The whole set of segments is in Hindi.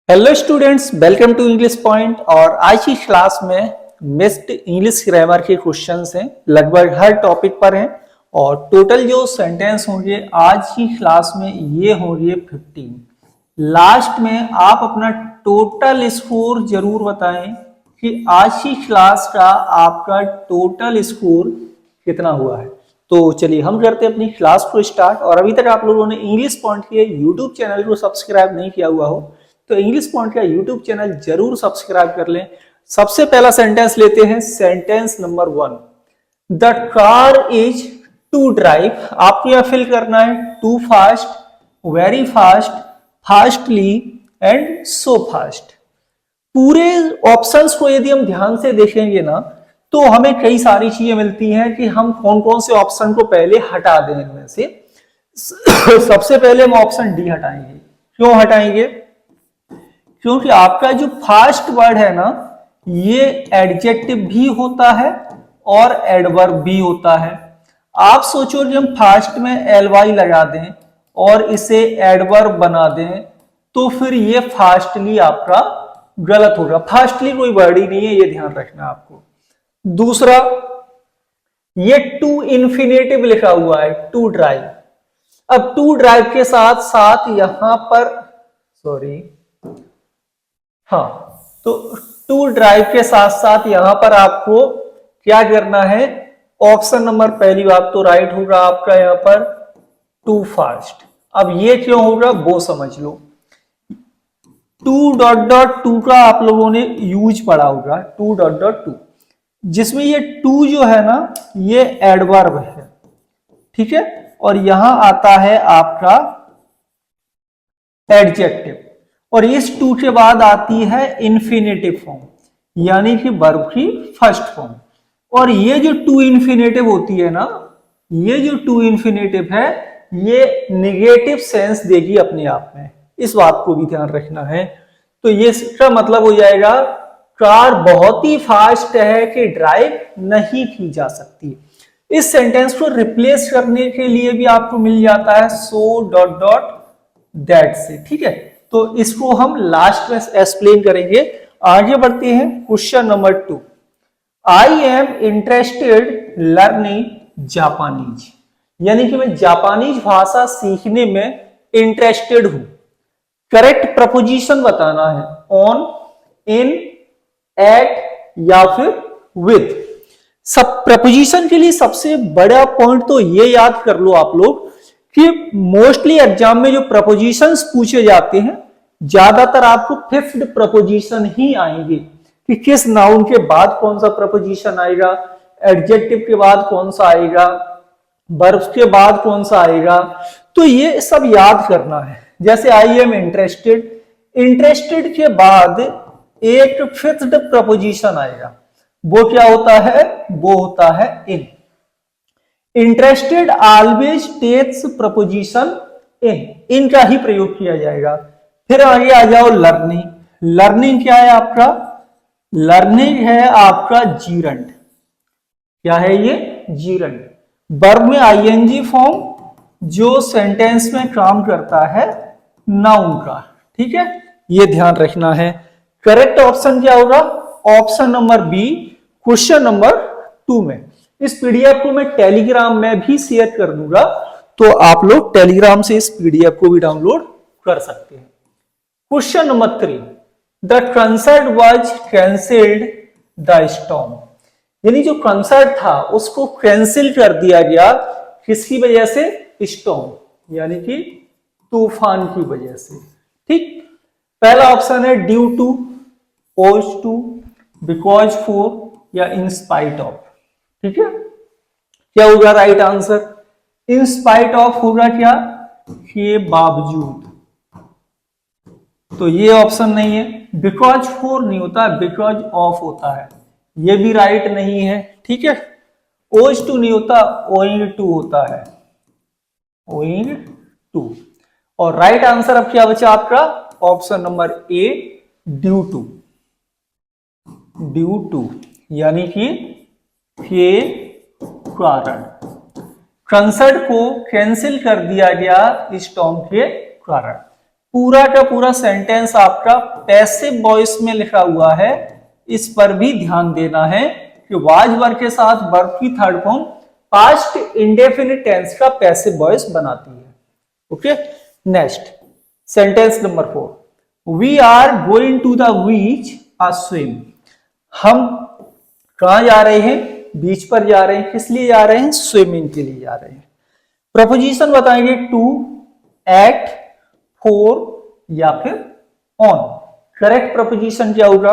Hello students, welcome to English point. और आज की क्लास में मिक्स्ड इंग्लिश ग्रामर के क्वेश्चंस हैं, लगभग हर टॉपिक पर हैं। और टोटल जो सेंटेंस होंगे आज की क्लास में ये होंगे 15। लास्ट में आप अपना टोटल स्कोर जरूर बताएं कि आज की क्लास का आपका टोटल स्कोर कितना हुआ है। तो चलिए हम करते हैं अपनी क्लास को स्टार्ट। और अभी तक आप लोगों ने इंग्लिश पॉइंट के यूट्यूब चैनल को सब्सक्राइब नहीं किया हुआ हो तो इंग्लिश पॉइंट का यूट्यूब चैनल जरूर सब्सक्राइब कर लें। सबसे पहला सेंटेंस लेते हैं, sentence number 1। The car is to drive. आपको यह फिल करना है too fast, very fast, fastly and so fast. पूरे ऑप्शंस को यदि हम ध्यान से देखेंगे ना तो हमें कई सारी चीजें मिलती हैं कि हम कौन कौन से ऑप्शन को पहले हटा दें। इनमें से सबसे पहले हम ऑप्शन डी हटाएंगे। क्यों हटाएंगे? क्योंकि आपका जो फास्ट वर्ड है ना, ये एडजेक्टिव भी होता है और एडवर्ब भी होता है। आप सोचो कि हम फास्ट में एलवाई लगा दें और इसे एडवर्ब बना दें तो फिर ये फास्टली आपका गलत होगा। फास्टली कोई वर्ड ही नहीं है, ये ध्यान रखना आपको। दूसरा, ये टू इन्फिनेटिव लिखा हुआ है, टू ड्राइव। अब टू ड्राइव के साथ साथ यहां पर तो टू ड्राइव के साथ साथ यहां पर आपको क्या करना है? ऑप्शन नंबर पहली बात तो राइट होगा आपका यहां पर टू फास्ट। अब ये क्यों होगा वो समझ लो। टू डॉट डॉट टू का आप लोगों ने यूज पढ़ा होगा, टू डॉट डॉट टू, जिसमें ये टू जो है ना ये एडवर्ब है, ठीक है। और यहां आता है आपका एडजेक्टिव और इस टू के बाद आती है इन्फिनेटिव फॉर्म, यानी कि वर्ब की फर्स्ट फॉर्म। और ये जो टू इन्फिनेटिव होती है ना, ये जो टू इन्फिनेटिव है ये निगेटिव सेंस देगी अपने आप में, इस बात को भी ध्यान रखना है। तो ये इसका मतलब हो जाएगा कार बहुत ही फास्ट है कि ड्राइव नहीं की जा सकती। इस सेंटेंस को रिप्लेस करने के लिए भी आपको मिल जाता है सो डॉट डॉट दैट से, ठीक है। तो इसको हम लास्ट में एक्सप्लेन करेंगे। आगे बढ़ते हैं, question number 2। I am interested learning Japanese, यानी कि मैं जापानीज भाषा सीखने में इंटरेस्टेड हूं। करेक्ट प्रपोजिशन बताना है, ऑन, इन, एट या फिर विद। सब प्रपोजिशन के लिए सबसे बड़ा पॉइंट तो ये याद कर लो आप लोग कि मोस्टली एग्जाम में जो प्रपोजिशंस पूछे जाते हैं ज्यादातर आपको फिफ्थ प्रपोजिशन ही आएंगे कि किस नाउन के बाद कौन सा प्रपोजिशन आएगा, एडजेक्टिव के बाद कौन सा आएगा, वर्ब के बाद कौन सा आएगा। तो ये सब याद करना है। जैसे आई एम इंटरेस्टेड, इंटरेस्टेड के बाद एक फिफ्थ प्रपोजिशन आएगा, वो क्या होता है? वो होता है इन। इंटरेस्टेड ऑलवेज टेक्स प्रपोजिशन इन का ही प्रयोग किया जाएगा। फिर आगे आ जाओ लर्निंग। लर्निंग क्या है आपका? लर्निंग है आपका जीरंड। क्या है ये? जीरंड। वर्ब में आईएनजी फॉर्म जो सेंटेंस में काम करता है नाउन का, ठीक है, ये ध्यान रखना है। करेक्ट ऑप्शन क्या होगा? Option number B, question number 2 में। इस पीडीएफ को मैं टेलीग्राम में भी शेयर कर दूंगा, तो आप लोग टेलीग्राम से इस पीडीएफ को भी डाउनलोड कर सकते हैं। Question number 3। The concert was cancelled the storm, यानी जो कंसर्ट था उसको कैंसिल कर दिया गया किसकी वजह से? स्टॉर्म, यानी कि तूफान की वजह से, ठीक। पहला ऑप्शन है ड्यू टू, ओज टू, बिकॉज फॉर या इन स्पाइट ऑफ, ठीक है। क्या होगा right answer? In spite of होगा क्या? के बावजूद, तो ये ऑप्शन नहीं है। बिकॉज फॉर नहीं होता, बिकॉज ऑफ होता है, ये भी राइट नहीं है, ठीक है। ओज टू नहीं होता, ओइंग टू होता है, ओइंग टू। और राइट आंसर अब क्या बचा आपका? Option number A, due to, due to, यानी कि के कारण। कंसर्ट को कैंसिल कर दिया गया स्टॉर्म के कारण। पूरा का पूरा सेंटेंस आपका पैसिव वॉइस में लिखा हुआ है, इस पर भी ध्यान देना है कि वाज वर्ब के साथ वर्ब की third form past indefinite tense का पैसिव वॉइस बनाती है। Okay, next sentence number 4, we are going to the beach a swim. हम कहां जा रहे हैं? बीच पर जा रहे हैं। किस लिए जा रहे हैं? स्विमिंग के लिए जा रहे हैं। प्रपोजिशन बताएंगे टू, एट, फॉर या फिर ऑन। करेक्ट प्रपोजिशन क्या होगा?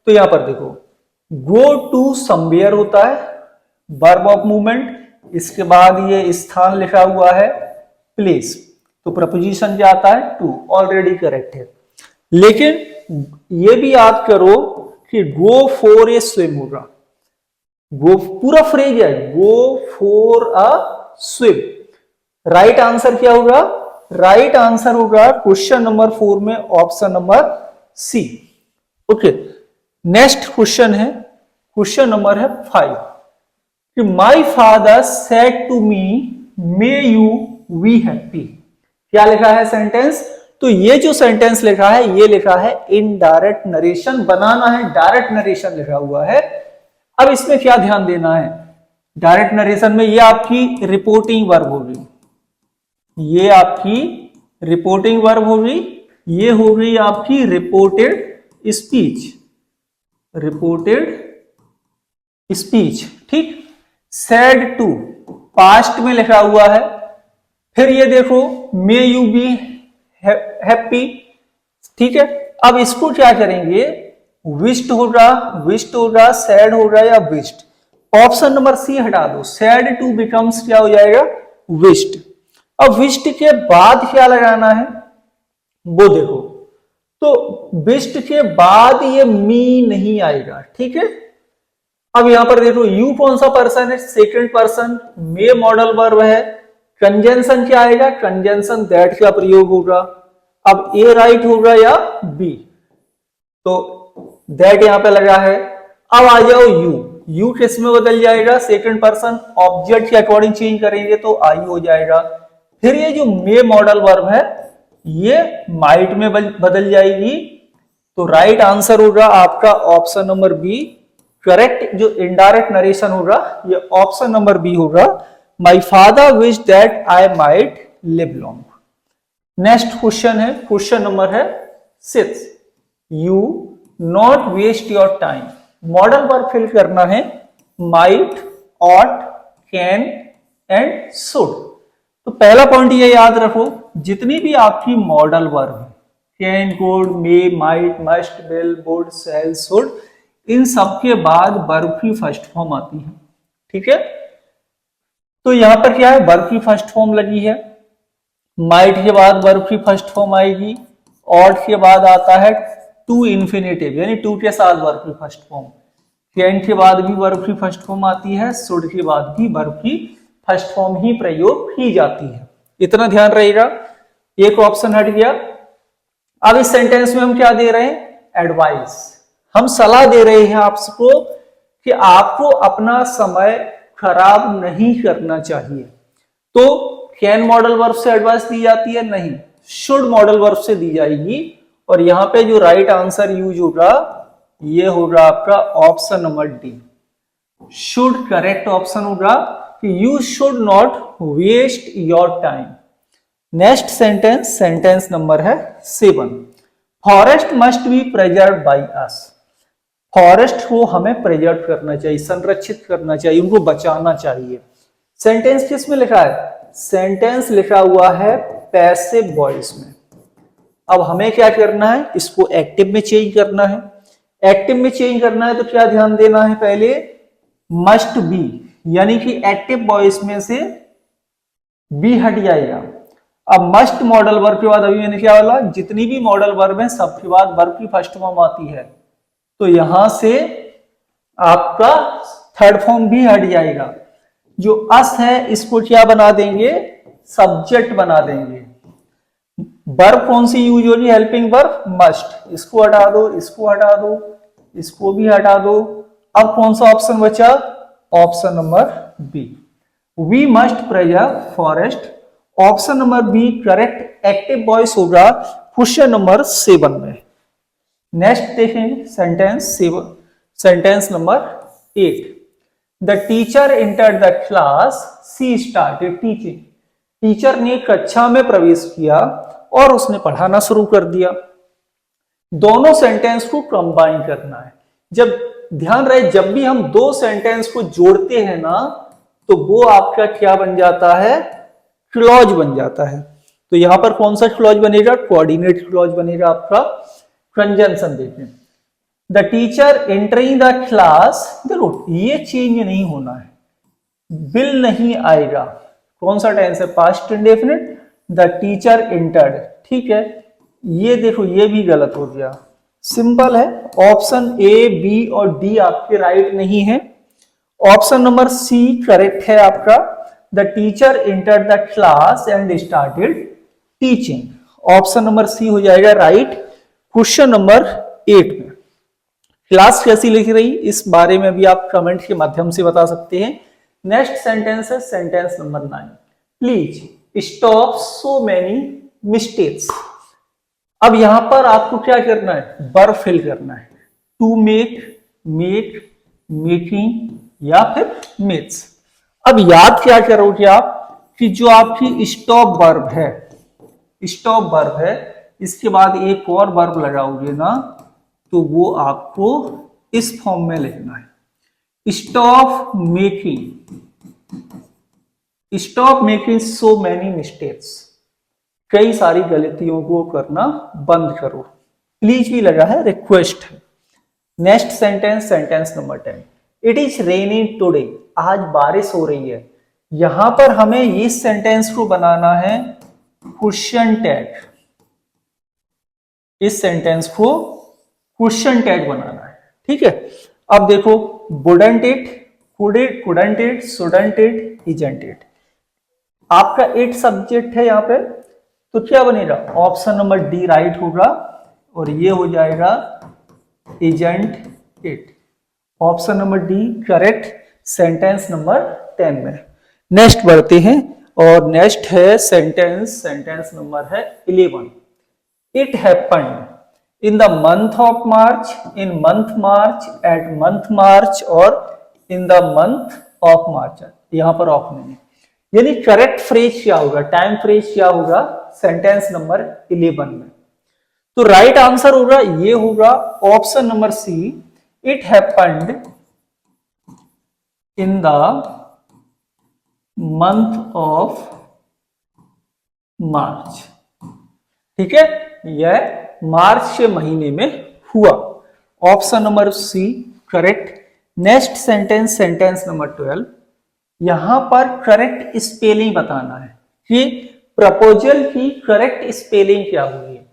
तो यहां पर देखो, गो टू समवेयर होता है, वर्ब ऑफ मूवमेंट, इसके बाद ये स्थान लिखा हुआ है प्लेस, तो प्रपोजिशन क्या आता है? टू। ऑलरेडी करेक्ट है। लेकिन ये भी याद करो कि गो फॉर ए स्विम होगा। गो पूरा फ्रेज है, go for a swim. Right answer क्या होगा? राइट आंसर होगा क्वेश्चन नंबर 4 में option number C. Okay, next question है, क्वेश्चन नंबर है 5 कि my father said to me may you be happy. क्या लिखा है सेंटेंस? तो ये जो सेंटेंस लिखा है ये लिखा है इनडायरेक्ट नरेशन, बनाना है, डायरेक्ट नरेशन लिखा हुआ है। अब इसमें क्या ध्यान देना है? डायरेक्ट नरेशन में ये आपकी रिपोर्टिंग वर्ब होगी, ये आपकी रिपोर्टिंग वर्ब होगी, ये हो गई आपकी रिपोर्टेड स्पीच, रिपोर्टेड स्पीच। ठीक, सेड टू पास्ट में लिखा हुआ है। फिर ये देखो मे यू बी हैप्पी। ठीक है, अब इसको क्या करेंगे? विश्ड होगा, विश्ड होगा, सैड होगा या विश्ड। ऑप्शन नंबर सी हटा दो, सैड टू बिकम्स क्या हो जाएगा? विश्ड। अब विश्ड के बाद क्या लगाना है वो देखो, तो विश्ड के बाद ये मी नहीं आएगा। ठीक है, अब यहां पर देखो यू कौन सा पर्सन है? सेकंड पर्सन, मे मॉडल वर्ब है। कंजंक्शन क्या आएगा? कंजंक्शन दैट का प्रयोग होगा। अब ए राइट होगा या बी, तो दैट यहां पे लगा है। अब आ जाओ यू, यू किस में बदल जाएगा? सेकंड पर्सन, ऑब्जेक्ट के अकॉर्डिंग चेंज करेंगे तो आई हो जाएगा। फिर ये जो मे मॉडल वर्ब है ये माइट में बदल जाएगी, तो राइट आंसर होगा आपका ऑप्शन नंबर बी। करेक्ट जो इनडायरेक्ट नरेशन होगा ये ऑप्शन नंबर बी होगा, my father wish that I might live long. Next question है, क्वेश्चन नंबर है 6, you not waste your time. Model verb fill करना है, might, ought, can and should. तो पहला पॉइंट ये याद रखो, जितनी भी आपकी मॉडल वर्ब है, can, could, may, might, must, will, would, shall, should, इन सबके बाद वर्ब की फर्स्ट फॉर्म आती है। ठीक है, तो यहां पर क्या है? वर्ब की फर्स्ट फॉर्म लगी है, माइट के बाद वर्ब की फर्स्ट फॉर्म आएगी, ऑट के बाद आता है टू इन्फिनेटिव यानी टू के साथ वर्ब की फर्स्ट फॉर्म, कैन के बाद भी वर्ब की फर्स्ट फॉर्म आती है, शुड के बाद भी वर्ब की फर्स्ट फॉर्म ही प्रयोग की जाती है। इतना ध्यान रहेगा। एक ऑप्शन हट गया। अब इस सेंटेंस में हम क्या दे रहे हैं? एडवाइस। हम सलाह दे रहे हैं आपको कि आपको अपना समय खराब नहीं करना चाहिए। तो कैन मॉडल वर्ब से एडवाइस दी जाती है? नहीं, शुड मॉडल वर्ब से दी जाएगी। और यहां पे जो राइट आंसर यूज होगा ये होगा आपका option number D, should. Correct option होगा कि you should not waste your time. Next sentence, sentence number है 7, forest must be preserved by us. Forest को हमें प्रिजर्व करना चाहिए, संरक्षित करना चाहिए, उनको बचाना चाहिए। सेंटेंस किस में लिखा है? सेंटेंस लिखा हुआ है पैसिव वॉइस में। अब हमें क्या करना है? इसको एक्टिव में चेंज करना है। एक्टिव में चेंज करना है तो क्या ध्यान देना है? पहले मस्ट बी यानी कि एक्टिव वॉइस में से बी हट जाएगा। अब मस्ट मॉडल वर्ब के बाद, अभी मैंने क्या बोला, जितनी भी मॉडल वर्ब है सबके बाद वर्ब की फर्स्ट फॉर्म आती है, तो यहां से आपका थर्ड फॉर्म भी हट जाएगा। जो अस है इसको क्या बना देंगे? सब्जेक्ट बना देंगे। वर्ब कौन सी यूज होगी? Helping verb must. इसको हटा दो, इसको हटा दो, इसको भी हटा दो। अब कौन सा ऑप्शन बचा? Option number B, we must preserve forest. Option number B correct active voice होगा, क्वेश्चन नंबर 7 में। नेक्स्ट देखेंगे sentence number 8। The teacher entered the class, she started teaching. Teacher ने कक्षा में प्रवेश किया और उसने पढ़ाना शुरू कर दिया। दोनों सेंटेंस को कंबाइन करना है। जब ध्यान रहे, जब भी हम दो सेंटेंस को जोड़ते हैं ना, तो वो आपका क्या बन जाता है, क्लॉज बन जाता है। तो यहां पर कौन सा क्लॉज बनेगा, कोऑर्डिनेट क्लॉज बनेगा आपका। कंजंक्शन देखें, the teacher entering the class, देखो ये चेंज नहीं होना है, विल नहीं आएगा। कौन सा टेंस है, past indefinite. The teacher entered, ठीक है। ये देखो ये भी गलत हो गया, सिंपल है। ऑप्शन ए, बी और डी आपके राइट नहीं है। ऑप्शन नंबर सी करेक्ट है आपका। The teacher entered the class and started teaching. Option number C हो जाएगा राइट क्वेश्चन नंबर 8 में। क्लास कैसी लिख रही, इस बारे में भी आप कमेंट के माध्यम से बता सकते हैं। नेक्स्ट सेंटेंस है sentence number 9। Please stop so many mistakes. अब यहां पर आपको क्या करना है, वर्ब फिल करना है। टू मेक, मेक, मेकिंग या फिर मेक्स। अब याद क्या करोगे आप कि जो आपकी स्टॉप वर्ब है, स्टॉप वर्ब है, इसके बाद एक और वर्ब लगाओगे ना, तो वो आपको इस फॉर्म में लिखना है, stop making so many mistakes. कई सारी गलतियों को करना बंद करो। प्लीज भी लगा है, रिक्वेस्ट है। Next sentence number 10। It is raining today, आज बारिश हो रही है। यहां पर हमें इस सेंटेंस को बनाना है क्वेश्चन टैग। इस सेंटेंस को क्वेश्चन टैग बनाना है, ठीक है। अब देखो, wouldn't it, couldn't it, shouldn't it, isn't it. आपका इट सब्जेक्ट है यहां पे, तो क्या बनेगा, ऑप्शन नंबर डी राइट होगा और ये हो जाएगा isn't it. Option number D correct sentence number 10 में। नेक्स्ट बढ़ते हैं और नेक्स्ट है सेंटेंस नंबर है 11। It happened in the month of March, in month March, at month March और in the month of March. यहां पर ऑफ नहीं है, यानी करेक्ट फ्रेज क्या होगा, टाइम फ्रेज क्या होगा सेंटेंस नंबर 11 में। तो राइट आंसर होगा, ये होगा option number C, it happened in the month of March, ठीक है। यह मार्च के महीने में हुआ। Option number C correct. Next sentence number 12। यहां पर करेक्ट स्पेलिंग बताना है कि प्रपोजल की करेक्ट स्पेलिंग क्या हुई है।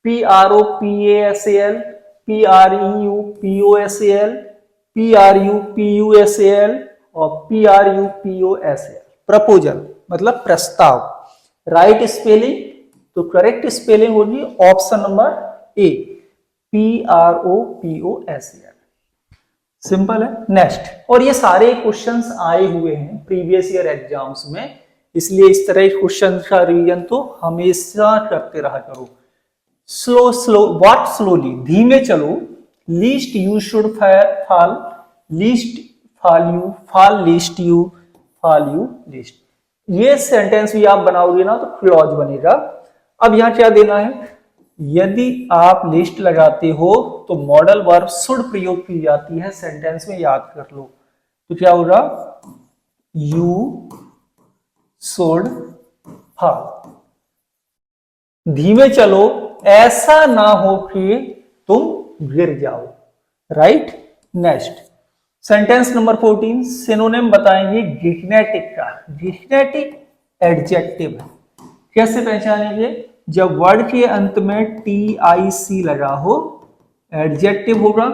PROPASAL, PREUPOSAL, PRUPUSAL और PRUPOSAL। प्रपोजल मतलब प्रस्ताव। राइट स्पेलिंग, तो करेक्ट स्पेलिंग होगी ऑप्शन नंबर ए, PROPOSAL। सिंपल है। नेक्स्ट, और ये सारे क्वेश्चंस आए हुए हैं प्रीवियस ईयर एग्जाम्स में, इसलिए इस तरह के क्वेश्चन का रिवीजन तो हमेशा करते रहा करो। स्लो वॉट स्लोली, धीमे चलो। Least you should fall, least fall you, fall least you, fall you least. ये सेंटेंस भी आप बनाओगे ना तो क्लॉज बनेगा। अब यहां क्या देना है, यदि आप लिस्ट लगाते हो तो मॉडल वर्ब शुड प्रयोग की जाती है सेंटेंस में, याद कर लो। तो क्या होगा, यू शुड फॉल। धीमे चलो, ऐसा ना हो कि तुम गिर जाओ। Right. Next sentence number 14। Synonym बताएंगे गिग्नेटिक का। गिग्नेटिक एडजेक्टिव है, कैसे पहचानेंगे, जब वर्ड के अंत में TIC लगा हो, एडजेक्टिव होगा।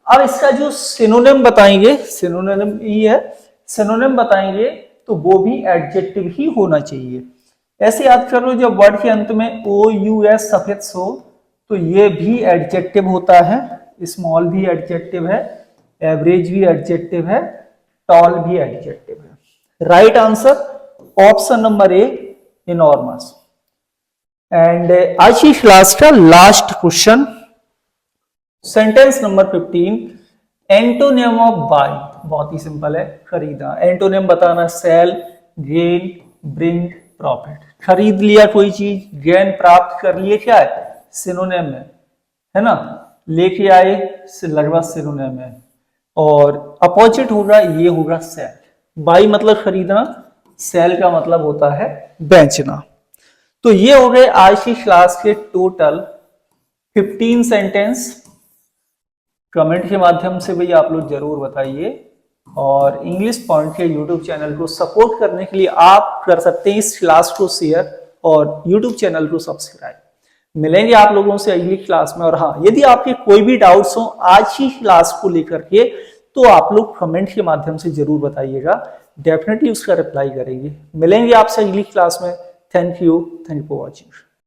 अब इसका जो सिनोनिम बताएंगे, सिनोनिम ही है, सिनोनिम बताएंगे तो वो भी एडजेक्टिव ही होना चाहिए। ऐसे याद कर लो, जब वर्ड के अंत में OUS सफिक्स हो तो ये भी एडजेक्टिव होता है। स्मॉल भी एडजेक्टिव है, एवरेज भी एडजेक्टिव है, टॉल भी एडजेक्टिव है। Right answer option number A, enormous. And आज की क्लास का last question, sentence number 15, antonym of by. बहुत ही सिंपल है, खरीदा। एंटोनियम बताना, सेल, गेन, ब्रिंग, प्रॉफिट। खरीद लिया कोई चीज, गेन प्राप्त कर लिए, क्या है, सिनोनिम है ना। लेके आए, लगभग सिनोनिम है। और अपोजिट होगा, ये होगा सेल। बाई मतलब खरीदना, सेल का मतलब होता है बेचना। तो ये हो गए आज की क्लास के टोटल 15 सेंटेंस। कमेंट के माध्यम से भी आप लोग जरूर बताइए। और इंग्लिश पॉइंट के यूट्यूब चैनल को सपोर्ट करने के लिए आप कर सकते हैं इस क्लास को शेयर और यूट्यूब चैनल को सब्सक्राइब। मिलेंगे आप लोगों से अगली क्लास में। और हाँ, यदि आपके कोई भी डाउट्स हो आज की क्लास को लेकर के, तो आप लोग कमेंट के माध्यम से जरूर बताइएगा, डेफिनेटली उसका रिप्लाई करेंगे। मिलेंगे आपसे अगली क्लास में। Thank you for watching.